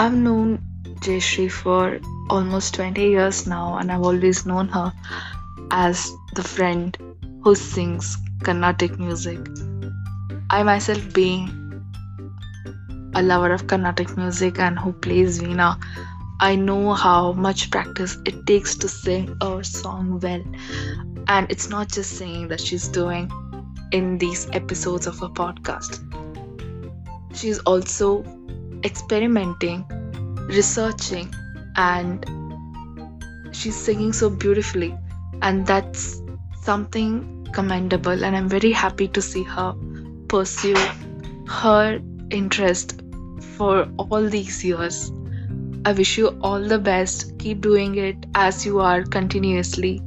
I've known Jayashree for almost 20 years now, and I've always known her as the friend who sings Carnatic music. I myself, being a lover of Carnatic music and who plays Veena, I know how much practice it takes to sing a song well. And it's not just singing that she's doing in these episodes of her podcast. She's also experimenting, researching, and she's singing so beautifully. And that's something commendable. And I'm very happy to see her pursue her interest for all these years. I wish you all the best. Keep doing it as you are continuously.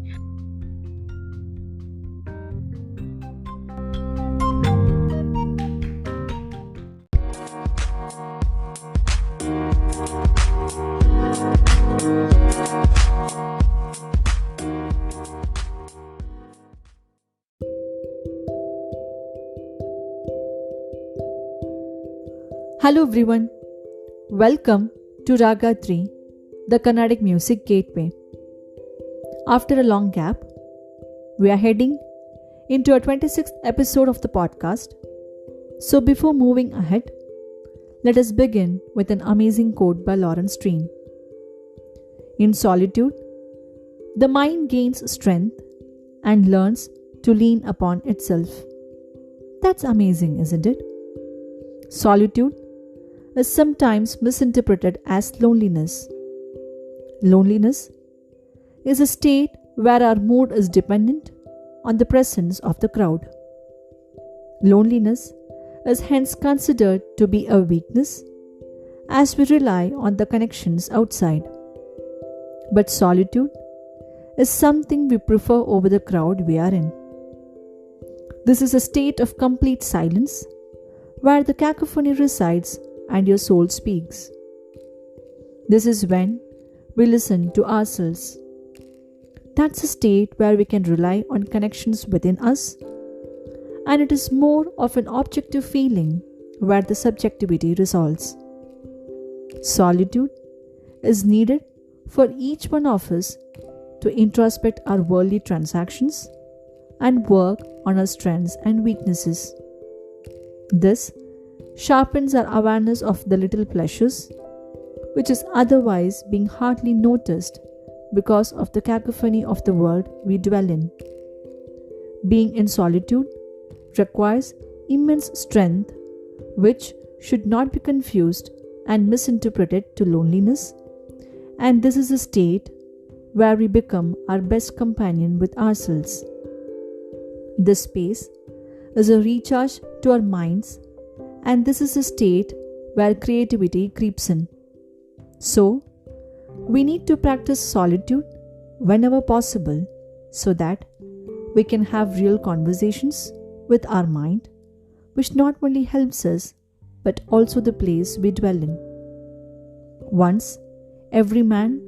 Hello everyone, welcome to Raga 3, the Carnatic Music Gateway. After a long gap, we are heading into our 26th episode of the podcast. So before moving ahead, let us begin with an amazing quote by Lawrence Treen. In solitude, the mind gains strength and learns to lean upon itself. That's amazing, isn't it? Solitude is sometimes misinterpreted as loneliness. Loneliness is a state where our mood is dependent on the presence of the crowd. Loneliness is hence considered to be a weakness as we rely on the connections outside. But solitude is something we prefer over the crowd we are in. This is a state of complete silence where the cacophony resides and your soul speaks. This is when we listen to ourselves. That's a state where we can rely on connections within us, and it is more of an objective feeling where the subjectivity resolves. Solitude is needed for each one of us to introspect our worldly transactions and work on our strengths and weaknesses. This sharpens our awareness of the little pleasures, which is otherwise being hardly noticed because of the cacophony of the world we dwell in. Being in solitude requires immense strength, which should not be confused and misinterpreted to loneliness, and this is a state where we become our best companion with ourselves. This space is a recharge to our minds, and this is a state where creativity creeps in. So, we need to practice solitude whenever possible so that we can have real conversations with our mind, which not only helps us but also the place we dwell in. Once every man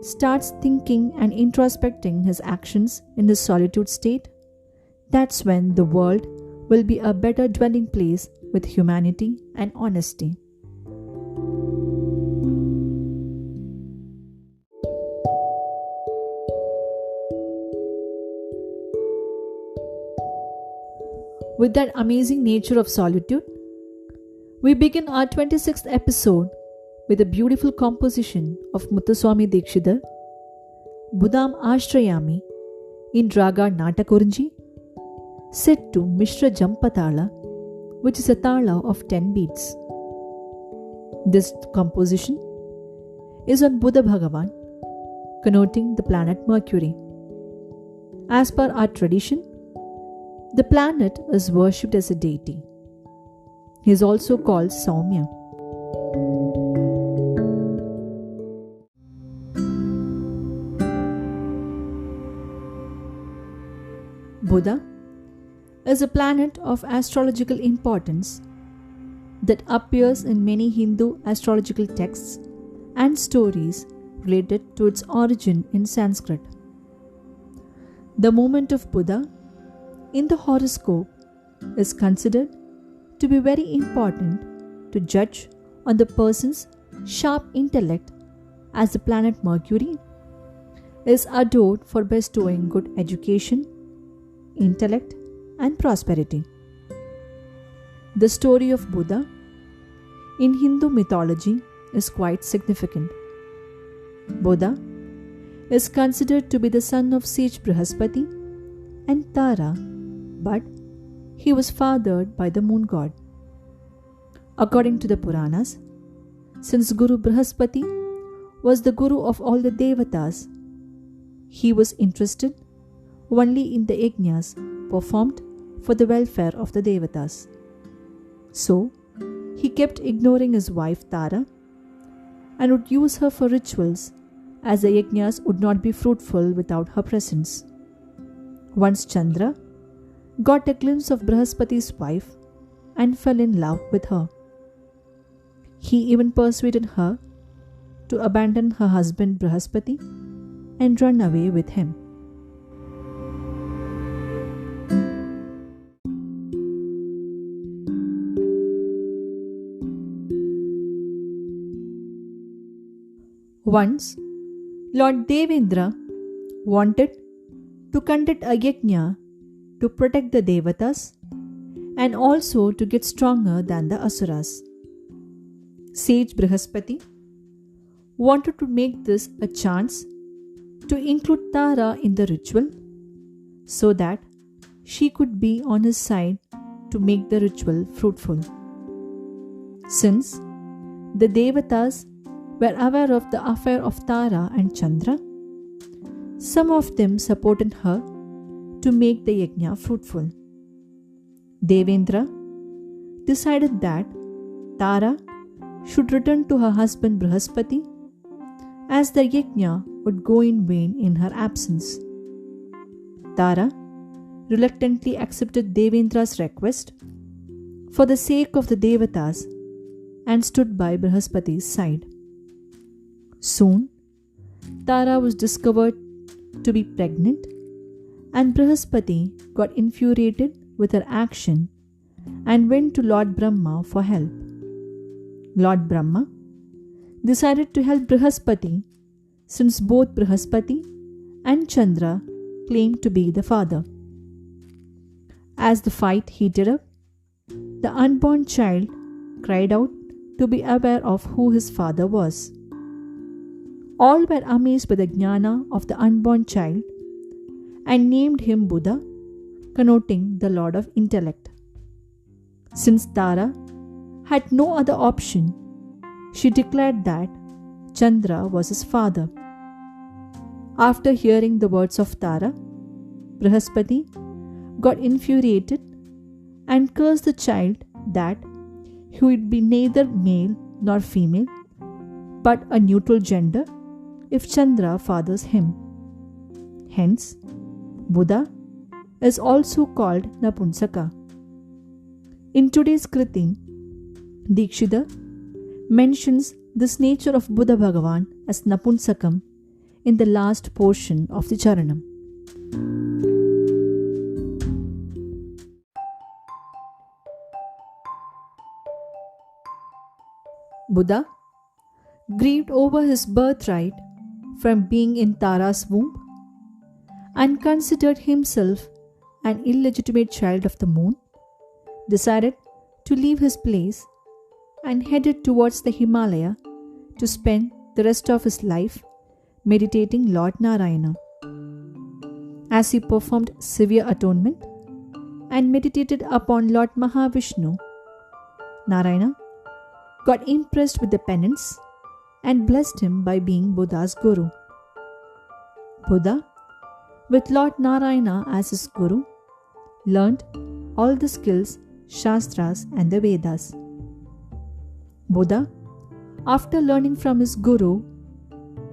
starts thinking and introspecting his actions in his solitude state, that's when the world will be a better dwelling place with humanity and honesty. With that amazing nature of solitude, we begin our 26th episode with a beautiful composition of Muthuswami Dikshitar, Budham Aashrayami in Raga Natakurunji, set to Misra Jhampa Tala, which is a tala of 10 beats. This composition is on Buddha Bhagavan, connoting the planet Mercury. As per our tradition, the planet is worshipped as a deity. He is also called Saumya. Buddha is a planet of astrological importance that appears in many Hindu astrological texts and stories related to its origin in Sanskrit. The moment of Buddha in the horoscope is considered to be very important to judge on the person's sharp intellect as the planet Mercury, is adored for bestowing good education, intellect, and prosperity. The story of Buddha in Hindu mythology is quite significant. Buddha is considered to be the son of sage Brihaspati and Tara, but he was fathered by the moon god. According to the Puranas, since Guru Brihaspati was the guru of all the Devatas, he was interested only in the yajnas performed for the welfare of the Devatas. So, he kept ignoring his wife Tara and would use her for rituals, as the yajnas would not be fruitful without her presence. Once Chandra got a glimpse of Brihaspati's wife and fell in love with her. He even persuaded her to abandon her husband Brihaspati and run away with him. Once, Lord Devendra wanted to conduct a yajna to protect the Devatas and also to get stronger than the Asuras. Sage Brihaspati wanted to make this a chance to include Tara in the ritual so that she could be on his side to make the ritual fruitful. Since the Devatas were aware of the affair of Tara and Chandra, some of them supported her to make the yajna fruitful. Devendra decided that Tara should return to her husband Brihaspati, as the yajna would go in vain in her absence. Tara reluctantly accepted Devendra's request for the sake of the Devatas and stood by Brihaspati's side. Soon, Tara was discovered to be pregnant, and Brihaspati got infuriated with her action and went to Lord Brahma for help. Lord Brahma decided to help Brihaspati since both Brihaspati and Chandra claimed to be the father. As the fight heated up, the unborn child cried out to be aware of who his father was. All were amazed by the jnana of the unborn child and named him Buddha, connoting the Lord of Intellect. Since Tara had no other option, she declared that Chandra was his father. After hearing the words of Tara, Brihaspati got infuriated and cursed the child that he would be neither male nor female, but a neutral gender if Chandra fathers him. Hence, Buddha is also called Napunsaka. In today's Kriti, Dikshitar mentions this nature of Buddha Bhagavan as Napunsakam in the last portion of the Charanam. Buddha grieved over his birthright from being in Tara's womb and considered himself an illegitimate child of the moon, decided to leave his place and headed towards the Himalaya to spend the rest of his life meditating Lord Narayana. As he performed severe atonement and meditated upon Lord Mahavishnu, Narayana got impressed with the penance and blessed him by being Buddha's guru. Buddha, with Lord Narayana as his guru, learned all the skills, Shastras and the Vedas. Buddha, after learning from his guru,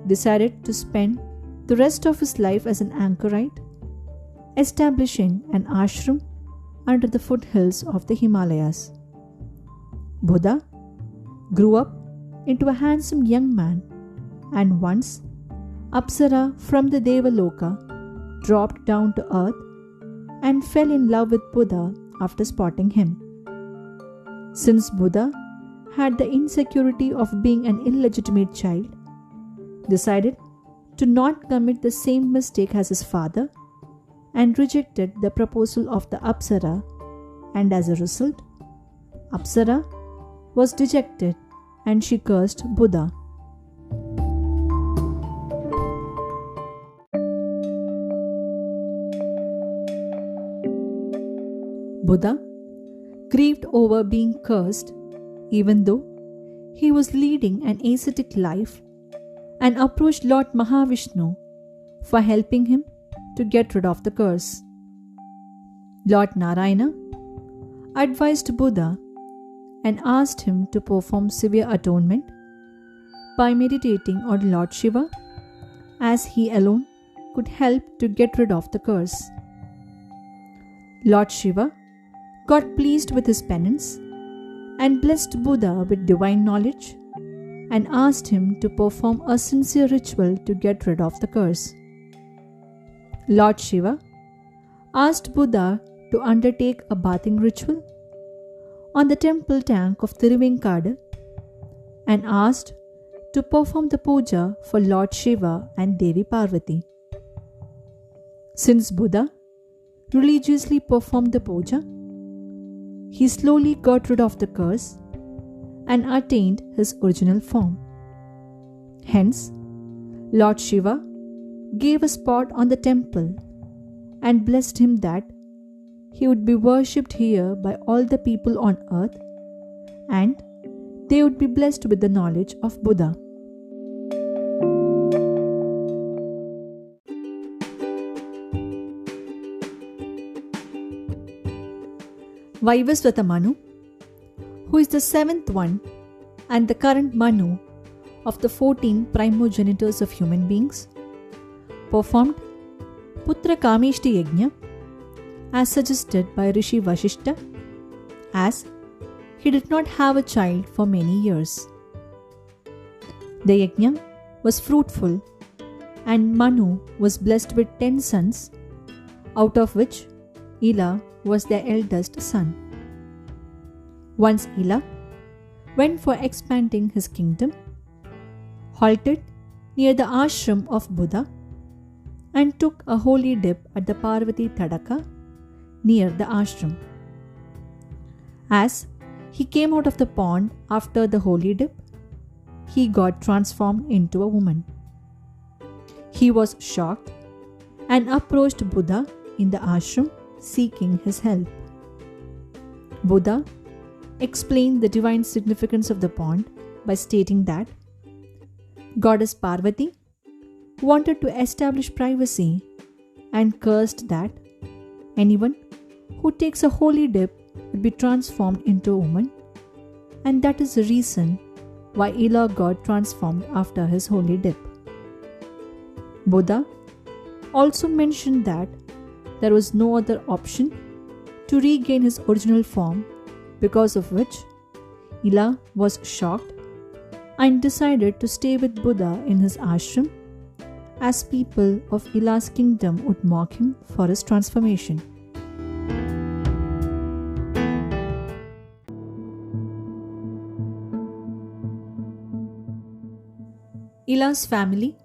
decided to spend the rest of his life as an anchorite, establishing an ashram under the foothills of the Himalayas. Buddha grew up into a handsome young man, and once Apsara from the Devaloka dropped down to earth and fell in love with Buddha after spotting him. Since Buddha had the insecurity of being an illegitimate child, decided to not commit the same mistake as his father and rejected the proposal of the Apsara, and as a result, Apsara was dejected and she cursed Budha. Budha grieved over being cursed, even though he was leading an ascetic life, and approached Lord Mahavishnu for helping him to get rid of the curse. Lord Narayana advised Budha and asked him to perform severe atonement by meditating on Lord Shiva, as he alone could help to get rid of the curse. Lord Shiva got pleased with his penance and blessed Budha with divine knowledge and asked him to perform a sincere ritual to get rid of the curse. Lord Shiva asked Budha to undertake a bathing ritual on the temple tank of Thiruvenkadu and asked to perform the puja for Lord Shiva and Devi Parvati. Since Budha religiously performed the puja, he slowly got rid of the curse and attained his original form. Hence, Lord Shiva gave a spot on the temple and blessed him that he would be worshipped here by all the people on earth, and they would be blessed with the knowledge of Buddha. Vaivasvata Manu, who is the seventh one and the current Manu of the 14 primogenitors of human beings, performed Putra Kameshti Yajna as suggested by Rishi Vashishta, as he did not have a child for many years. The Yajna was fruitful and Manu was blessed with 10 sons, out of which Ila was their eldest son. Once Ila went for expanding his kingdom, halted near the ashram of Budha, and took a holy dip at the Parvati Tadaka near the ashram. As he came out of the pond after the holy dip, he got transformed into a woman. He was shocked and approached Buddha in the ashram seeking his help. Buddha explained the divine significance of the pond by stating that Goddess Parvati wanted to establish privacy and cursed that anyone who takes a holy dip would be transformed into a woman, and that is the reason why Ila got transformed after his holy dip. Buddha also mentioned that there was no other option to regain his original form, because of which Ila was shocked and decided to stay with Buddha in his ashram, as people of Ila's kingdom would mock him for his transformation. Ila's family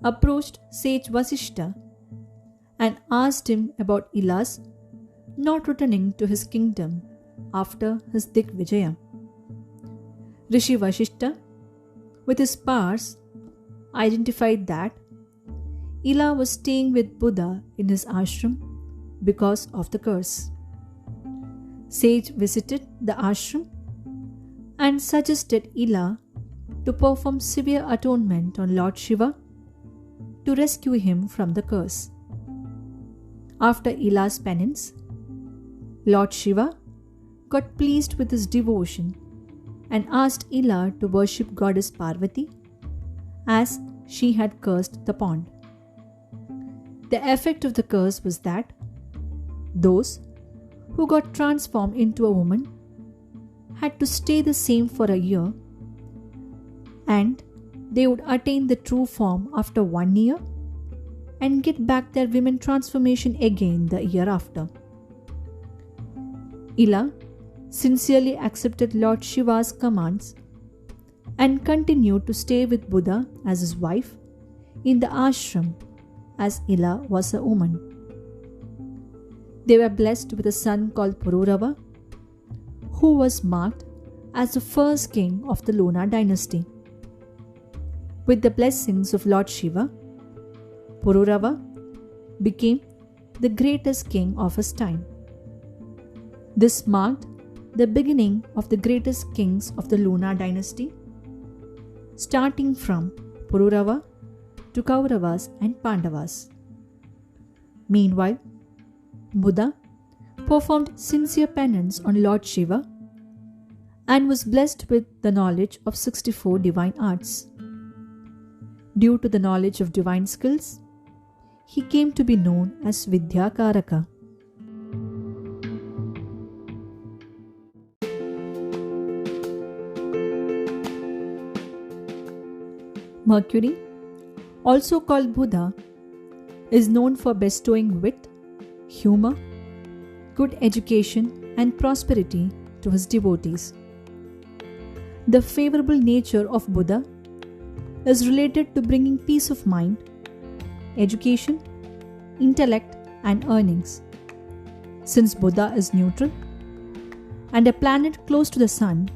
approached sage Vasishta and asked him about Ila's not returning to his kingdom after his Digvijaya. Rishi Vashishta, with his powers, identified that Ila was staying with Buddha in his ashram because of the curse. Sage visited the ashram and suggested Ila to perform severe atonement on Lord Shiva to rescue him from the curse. After Ila's penance, Lord Shiva got pleased with his devotion and asked Ila to worship Goddess Parvati, as she had cursed the pond. The effect of the curse was that those who got transformed into a woman had to stay the same for a year, and they would attain the true form after 1 year and get back their women transformation again the year after. Ila sincerely accepted Lord Shiva's commands and continued to stay with Buddha as his wife in the ashram, as Ila was a woman. They were blessed with a son called Pururava, who was marked as the first king of the Luna dynasty. With the blessings of Lord Shiva, Pururava became the greatest king of his time. This marked the beginning of the greatest kings of the Luna dynasty, starting from Pururava to Kauravas and Pandavas. Meanwhile, Buddha performed sincere penance on Lord Shiva and was blessed with the knowledge of 64 divine arts. Due to the knowledge of divine skills, he came to be known as Vidyakaraka. Mercury, also called Buddha, is known for bestowing wit, humor, good education, and prosperity to his devotees. The favorable nature of Buddha is related to bringing peace of mind, education, intellect, and earnings. Since Buddha is neutral and a planet close to the Sun,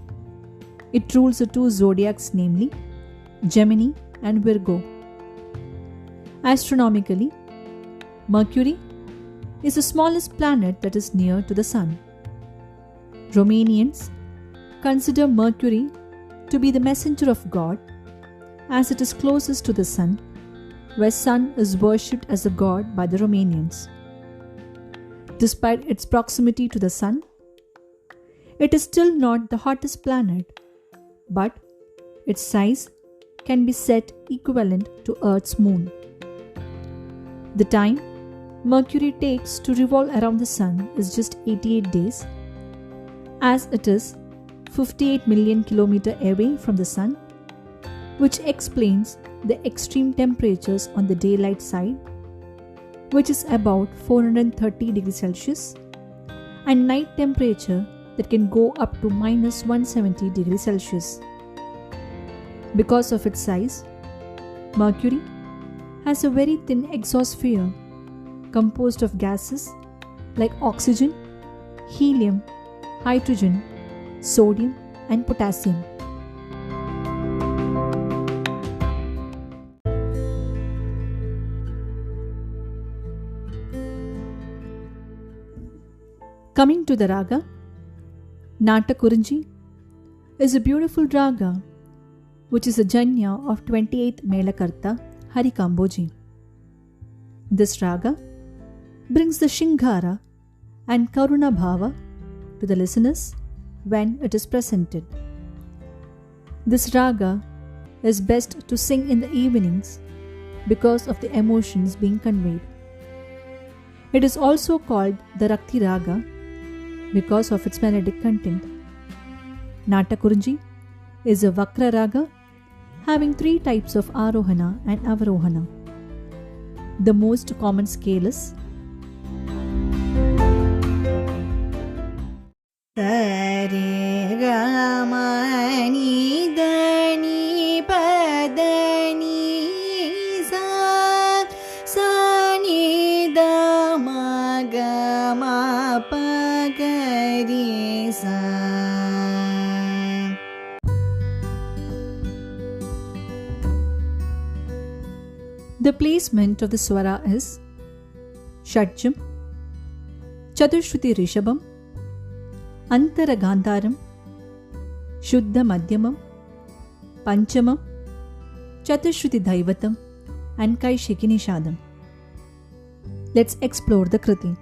it rules the two zodiacs, namely Gemini and Virgo. Astronomically, Mercury is the smallest planet that is near to the Sun. Romanians consider Mercury to be the messenger of God, as it is closest to the Sun, where Sun is worshipped as a god by the Romanians. Despite its proximity to the Sun, it is still not the hottest planet, but its size can be set equivalent to Earth's moon. The time Mercury takes to revolve around the Sun is just 88 days, as it is 58 million kilometers away from the Sun, which explains the extreme temperatures on the daylight side, which is about 430 degrees Celsius, and night temperature that can go up to minus 170 degrees Celsius. Because of its size, Mercury has a very thin exosphere composed of gases like oxygen, helium, hydrogen, sodium, and potassium. Coming to the Raga, Natakurunji is a beautiful raga which is a janya of 28th Melakarta Harikamboji. This raga brings the Shingara and Karuna Bhava to the listeners when it is presented. This raga is best to sing in the evenings because of the emotions being conveyed. It is also called the Rakti Raga because of its melodic content. Natakurunji is a Vakra Raga having 3 types of Arohana and Avarohana. The most common scale is Sare Gama Ni Dani Padani Sa Sa Ni Da Ma Ga Ma Pa Ga Ri Sa. The placement of the swara is Shadjam, Chaturshruti Rishabam, Antara Gandharam, Shuddha Madhyamam, Panchamam, Chaturshruti Daivatam, and Kaishiki Nishadam. Let's explore the Kriti.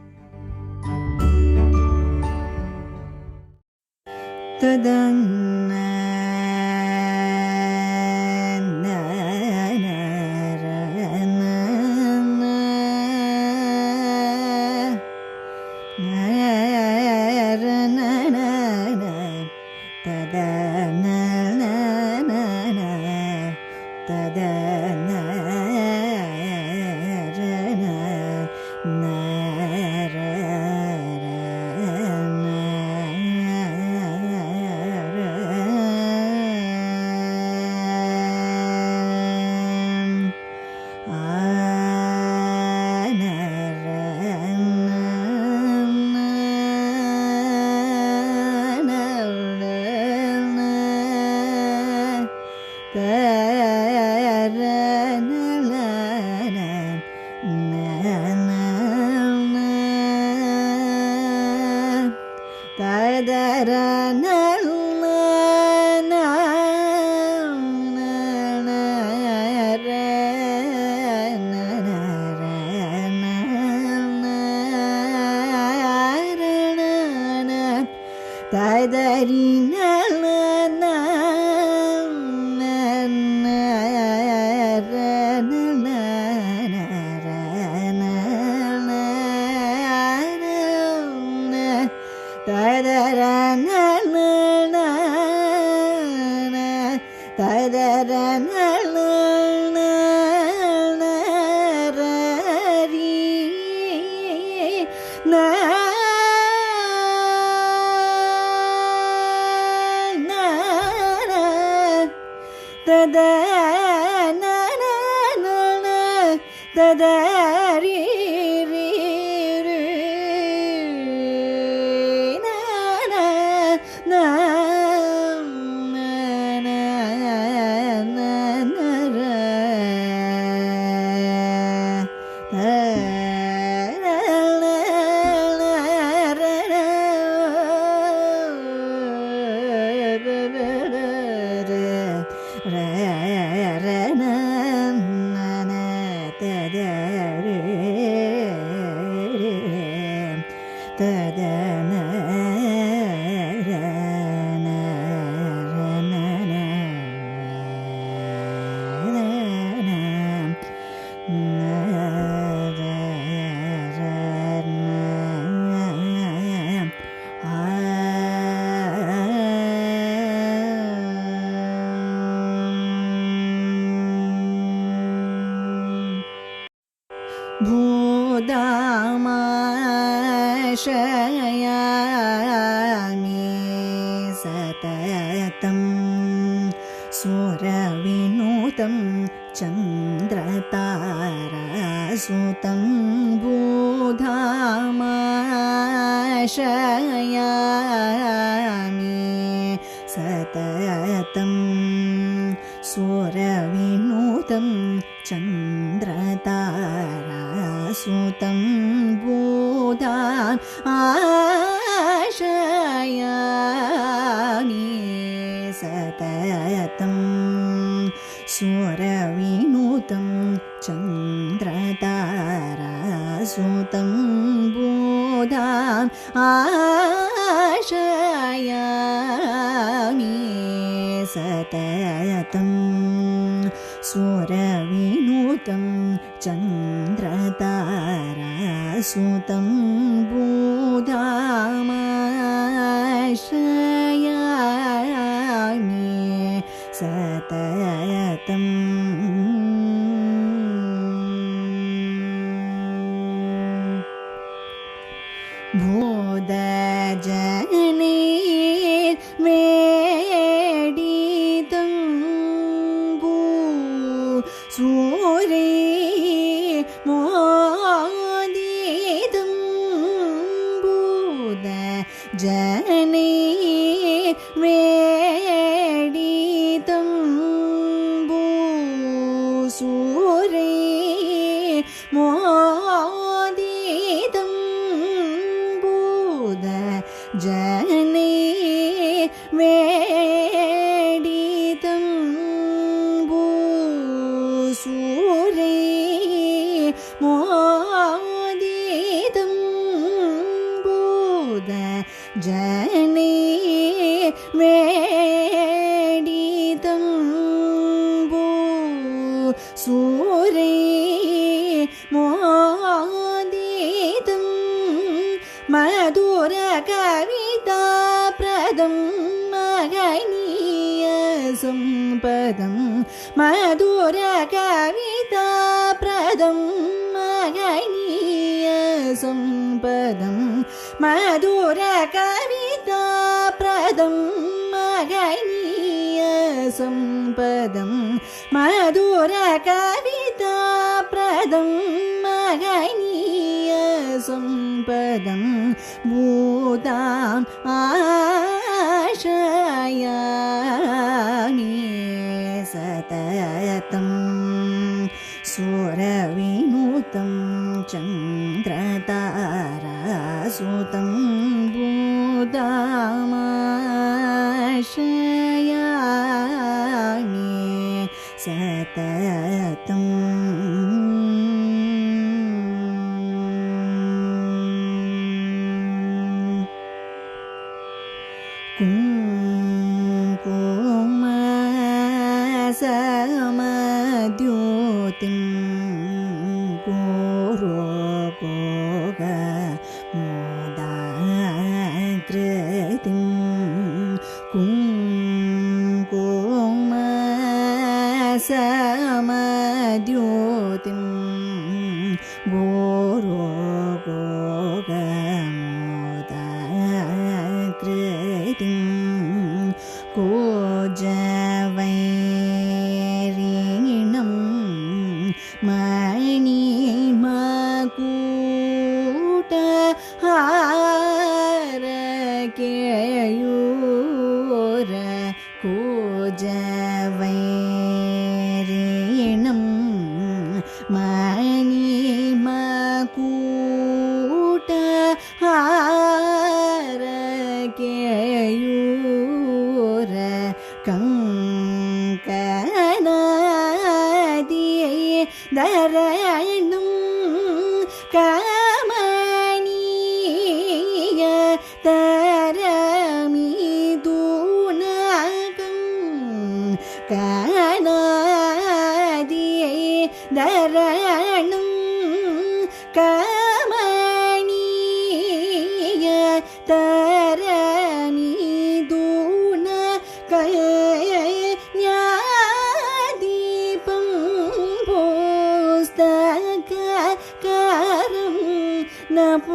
Budham Aashrayami satatam suravinutam chandratarasutam Budham Aashrayami satatam suravinutam chandratarasutam Budham Aashrayami satatam suravinutam chandratarasutam Budham Aashrayami satatam suravinutam chandratarasutam Budham Aashrayami satatam Budha janir veditam Suri moditam Budha janir veditam Suri moditam Budha janir veditam Suri moditam Budha janir veditam Suri moditam madhura kavita pradam maganiya sampadam madhura kavita pradam maganiya sampadam madhura kavita pradam maganiya sampadam madhura kavita पदं महनीयसं पदं बुधाम् आश्रयामि सततं सुरविनुतं चन्द्रतारासुतं बुधामाश्रयामि सततम् कुङ्कुमसमद्योतिं गोरोगमोदाकृतिं कुङ्कुमसमद्योतिं गोरोगमोदाकृतिं कोजवैरिणं मणिमकुटहारकेयूर कोजवैरिणं मणिमकुटहारकेयूर कङ्कणादियै धरणं कमनीय तरमिदुनकं कणादियै धरणं कमनीय तरमिदुनकन्यादीपं पुस्तककारं नपुंसकं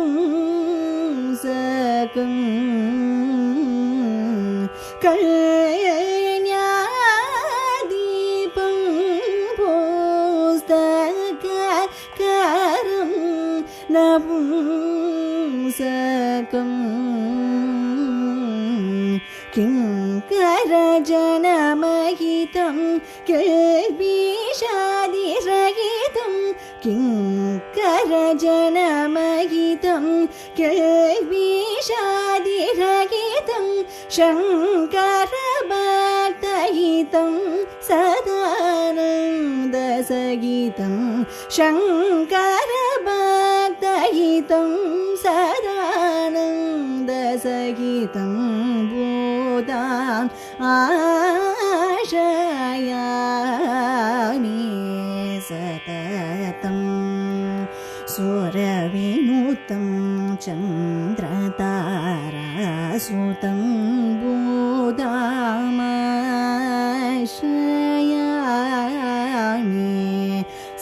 कन्यादीपं पुस्तककारं नपुंसकं किङ्करजनमहितं किल्बिषादिरहितं किङ्करजनमहितं किल्बिषादिरहितं शङ्करभक्तहितं सदानन्दसहितं शङ्करभक्तहितं सदानन्दसहितं बुधाम् आश्रयामि सततं सुरविनुतं चन्द्रतारासुतं बुधामाश्रयामि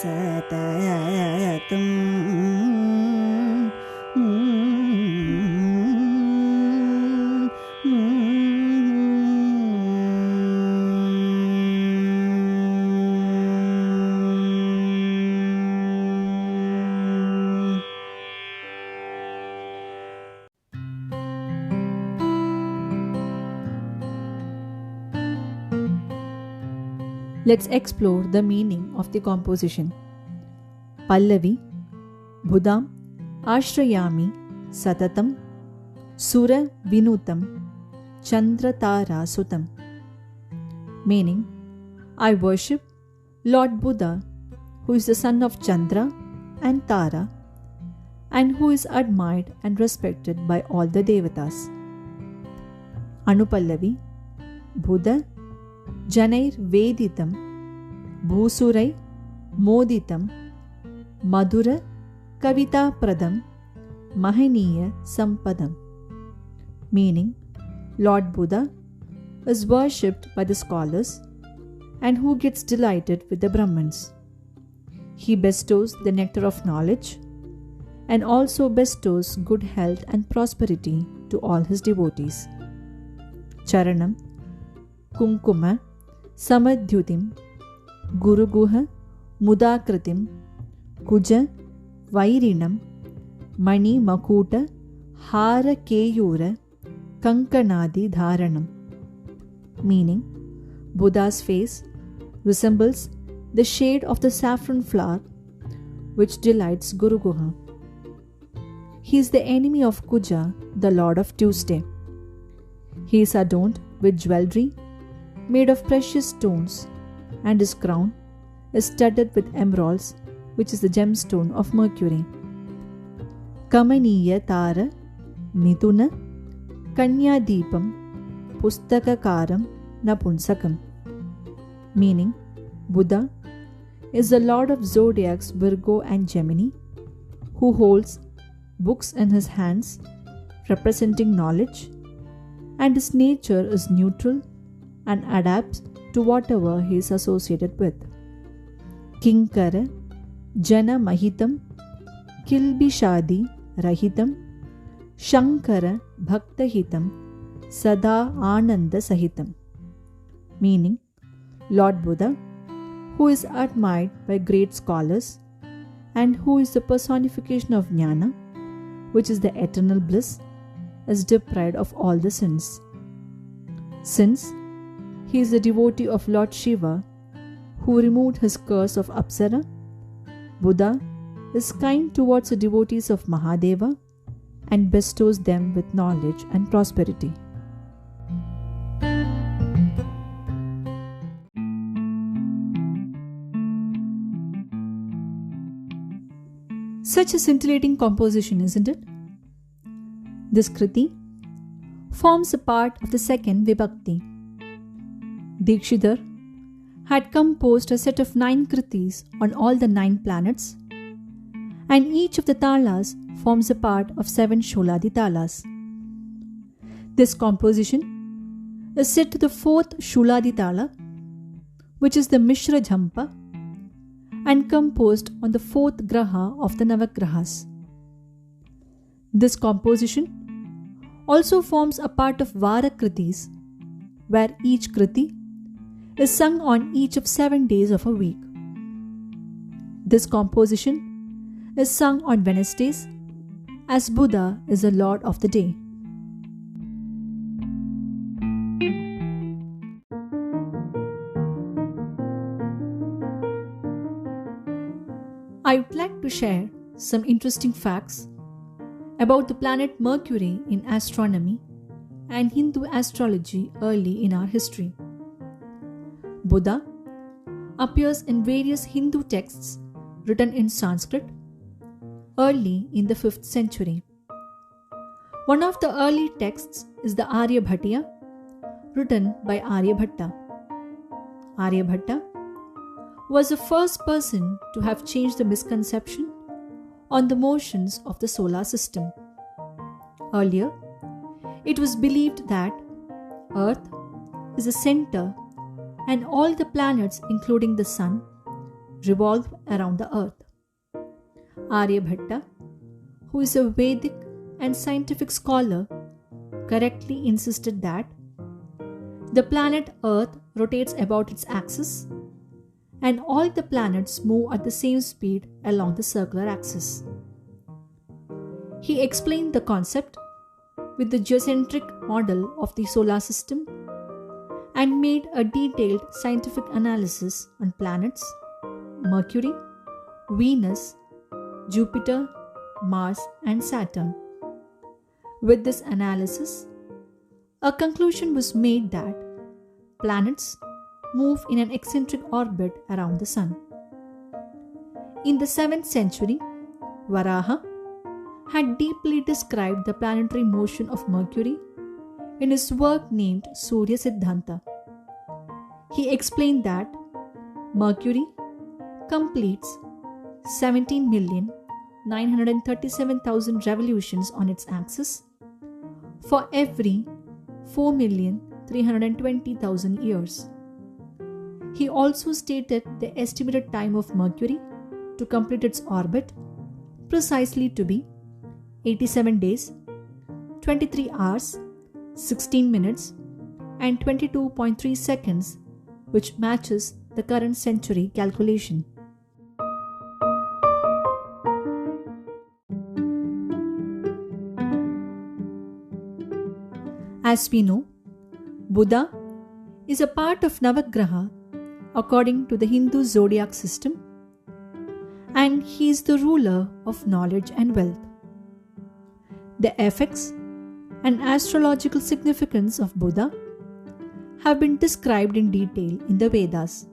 सततं Let's explore the meaning of the composition. Pallavi, Budham Aashrayami Satatam Sura Vinutam Chandra Tara Sutam. Meaning, I worship Lord Buddha, who is the son of Chandra and Tara, and who is admired and respected by all the Devatas. Anupallavi, Buddha Janair Veditam Bhusurai Moditam Madhura Kavita Pradam Mahaniya Sampadam. Meaning, Lord Buddha is worshipped by the scholars and who gets delighted with the Brahmins. He bestows the nectar of knowledge and also bestows good health and prosperity to all his devotees. Charanam Kunkuma Samadhyutim Guruguha Mudakritim Kuja Vairinam Mani Makuta Hara Keyura Kankanadi Dharanam, meaning Buddha's face resembles the shade of the saffron flower which delights Guru Guha. He is the enemy of Kuja, the lord of Tuesday. He is adorned with jewelry made of precious stones, and his crown is studded with emeralds, which is the gemstone of Mercury. Kamaniya Tara Nituna Kanya Deepam Pustakakaram Napunsakam, meaning Buddha is the lord of zodiacs Virgo and Gemini, who holds books in his hands representing knowledge, and his nature is neutral and adapts to whatever he is associated with. Kinkara Jana Mahitam Kilbishadi Rahitam Shankara Bhaktahitam Sada Ananda Sahitam, meaning Lord Buddha, who is admired by great scholars and who is the personification of jnana, which is the eternal bliss, is deprived of all the sins. Since he is a devotee of Lord Shiva, who removed his curse of Apsara, Buddha is kind towards the devotees of Mahadeva and bestows them with knowledge and prosperity. Such a scintillating composition, isn't it? This Kriti forms a part of the second Vibhakti. Dikshitar had composed a set of 9 Kritis on all the 9 planets, and each of the talas forms a part of 7 Sholadi talas. This composition is set to the 4th Sholadi tala, which is the Misra Jhampa, and composed on the 4th Graha of the Navagrahas. This composition also forms a part of Vara Kritis, where each Kriti is sung on each of 7 days of a week. This composition is sung on Wednesdays, as Buddha is the Lord of the day. I would like to share some interesting facts about the planet Mercury in astronomy and Hindu astrology early in our history. Buddha appears in various Hindu texts written in Sanskrit early in the 5th century. One of the early texts is the Aryabhatiya, written by Aryabhatta. Aryabhatta was the first person to have changed the misconception on the motions of the solar system. Earlier, it was believed that Earth is the center and all the planets, including the Sun, revolve around the Earth. Aryabhatta, who is a Vedic and scientific scholar, correctly insisted that the planet Earth rotates about its axis and all the planets move at the same speed along the circular axis. He explained the concept with the geocentric model of the solar system and made a detailed scientific analysis on planets Mercury, Venus, Jupiter, Mars, and Saturn. With this analysis, a conclusion was made that planets move in an eccentric orbit around the Sun. In the 7th century, Varaha had deeply described the planetary motion of Mercury in his work named Surya Siddhanta. He explained that Mercury completes 17,937,000 revolutions on its axis for every 4,320,000 years. He also stated the estimated time of Mercury to complete its orbit precisely to be 87 days, 23 hours, 16 minutes, and 22.3 seconds, which matches the current century calculation. As we know, Budha is a part of Navagraha according to the Hindu zodiac system, and he is the ruler of knowledge and wealth. The effects and astrological significance of Budha have been described in detail in the Vedas.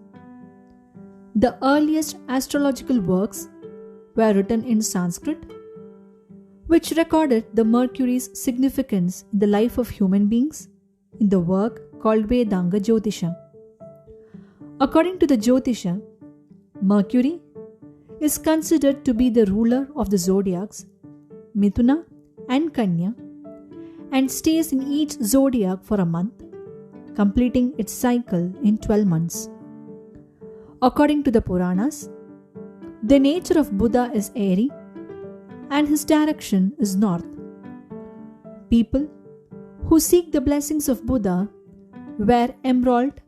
The earliest astrological works were written in Sanskrit, which recorded the Mercury's significance in the life of human beings in the work called Vedanga Jyotisha. According to the Jyotisha, Mercury is considered to be the ruler of the zodiacs Mithuna and Kanya and stays in each zodiac for a month, completing its cycle in 12 months. According to the Puranas, the nature of Budha is airy and his direction is north. People who seek the blessings of Budha wear emerald,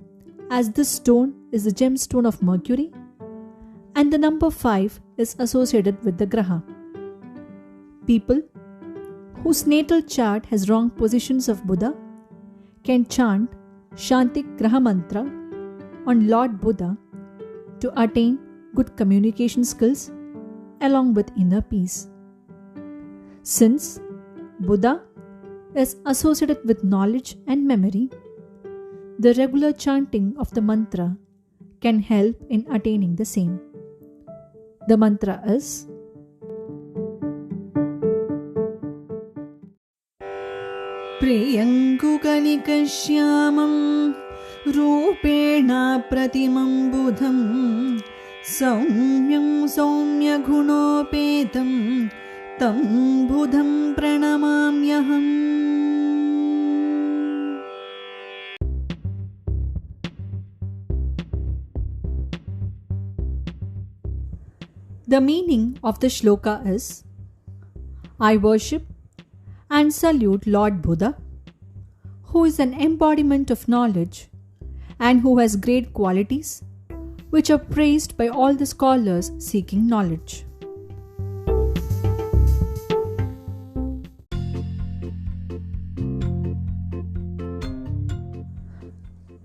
as this stone is the gemstone of Mercury and the number 5 is associated with the Graha. People whose natal chart has wrong positions of Budha can chant Shantik Graha Mantra on Lord Budha to attain good communication skills along with inner peace. Since Budha is associated with knowledge and memory, the regular chanting of the mantra can help in attaining the same. The mantra is प्रियङ्कुकनिकश्यामं रूपेण प्रतिमं बुधं सौम्यं सौम्यगुणोपेतं तं बुधं प्रणमाम्यहम्. The meaning of the shloka is, I worship and salute Lord Buddha, who is an embodiment of knowledge and who has great qualities which are praised by all the scholars seeking knowledge.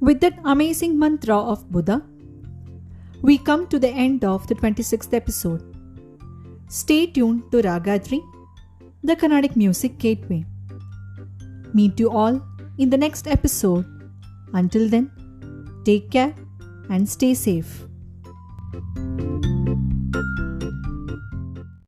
With that amazing mantra of Buddha, we come to the end of the 26th episode. Stay tuned to Raga 3, the Carnatic Music Gateway. Meet you all in the next episode. Until then, take care and stay safe.